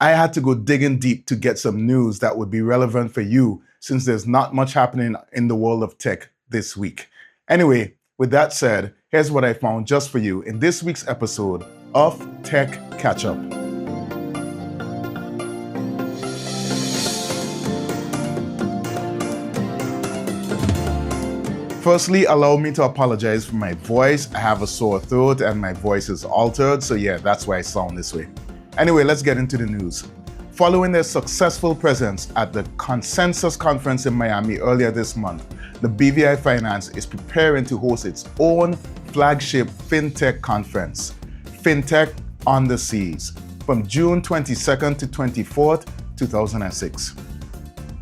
I had to go digging deep to get some news that would be relevant for you since there's not much happening in the world of tech this week. Anyway, with that said, here's what I found just for you in this week's episode of Tech Catch Up. Firstly, allow me to apologize for my voice. I have a sore throat and my voice is altered, so yeah, that's why I sound this way. Anyway, let's get into the news. Following their successful presence at the Consensus Conference in Miami earlier this month, the BVI Finance is preparing to host its own flagship FinTech conference, FinTech on the Seas, from June 22nd to 24th, 2006.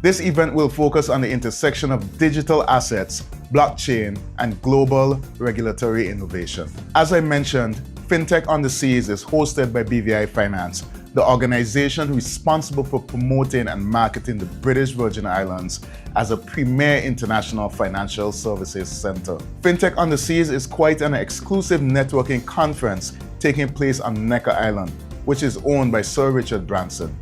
This event will focus on the intersection of digital assets, blockchain, and global regulatory innovation. As I mentioned, FinTech on the Seas is hosted by BVI Finance, the organization responsible for promoting and marketing the British Virgin Islands as a premier international financial services center. FinTech on the Seas is quite an exclusive networking conference taking place on Necker Island, which is owned by Sir Richard Branson.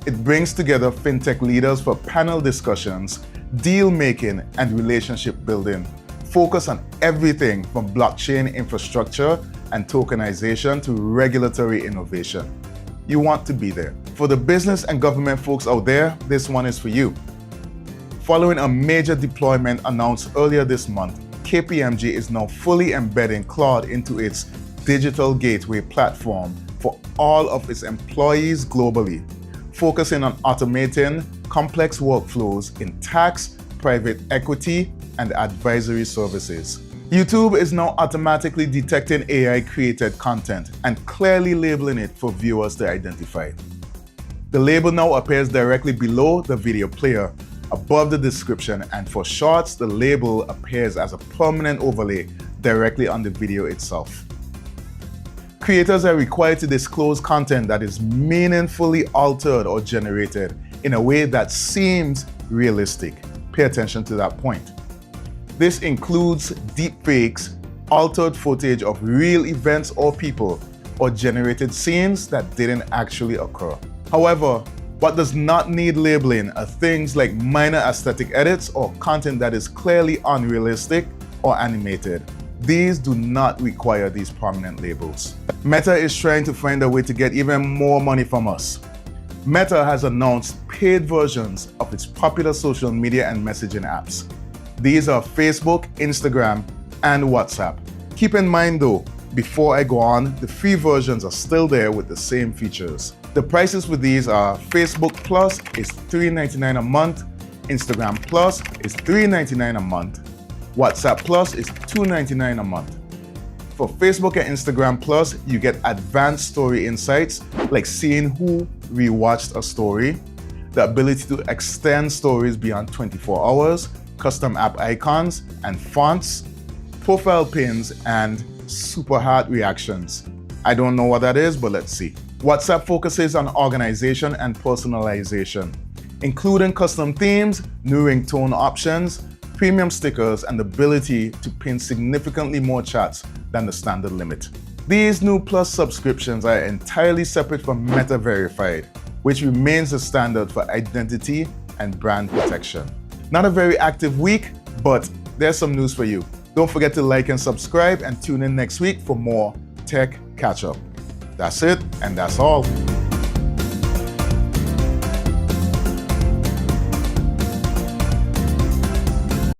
It brings together FinTech leaders for panel discussions, deal making, and relationship building, focus on everything from blockchain infrastructure and tokenization to regulatory innovation. You want to be there. For the business and government folks out there, this one is for you. Following a major deployment announced earlier this month, KPMG is now fully embedding CLAUDE into its digital gateway platform for all of its employees globally, focusing on automating complex workflows in tax, private equity, and advisory services. YouTube is now automatically detecting AI-created content and clearly labeling it for viewers to identify. The label now appears directly below the video player, above the description, and for shorts, the label appears as a permanent overlay directly on the video itself. Creators are required to disclose content that is meaningfully altered or generated in a way that seems realistic. Pay attention to that point. This includes deepfakes, altered footage of real events or people, or generated scenes that didn't actually occur. However, what does not need labeling are things like minor aesthetic edits or content that is clearly unrealistic or animated. These do not require these prominent labels. Meta is trying to find a way to get even more money from us. Meta has announced paid versions of its popular social media and messaging apps. These are Facebook, Instagram, and WhatsApp. Keep in mind though, before I go on, the free versions are still there with the same features. The prices for these are Facebook Plus is $3.99 a month, Instagram Plus is $3.99 a month, WhatsApp Plus is $2.99 a month. For Facebook and Instagram Plus, you get advanced story insights like seeing who rewatched a story, the ability to extend stories beyond 24 hours, custom app icons and fonts, profile pins, and super heart reactions. I don't know what that is, but let's see. WhatsApp focuses on organization and personalization, including custom themes, new ringtone options, premium stickers, and the ability to pin significantly more chats than the standard limit. These new Plus subscriptions are entirely separate from Meta Verified, which remains the standard for identity and brand protection. Not a very active week, but there's some news for you. Don't forget to like and subscribe and tune in next week for more Tech Catch Up. That's it, and that's all.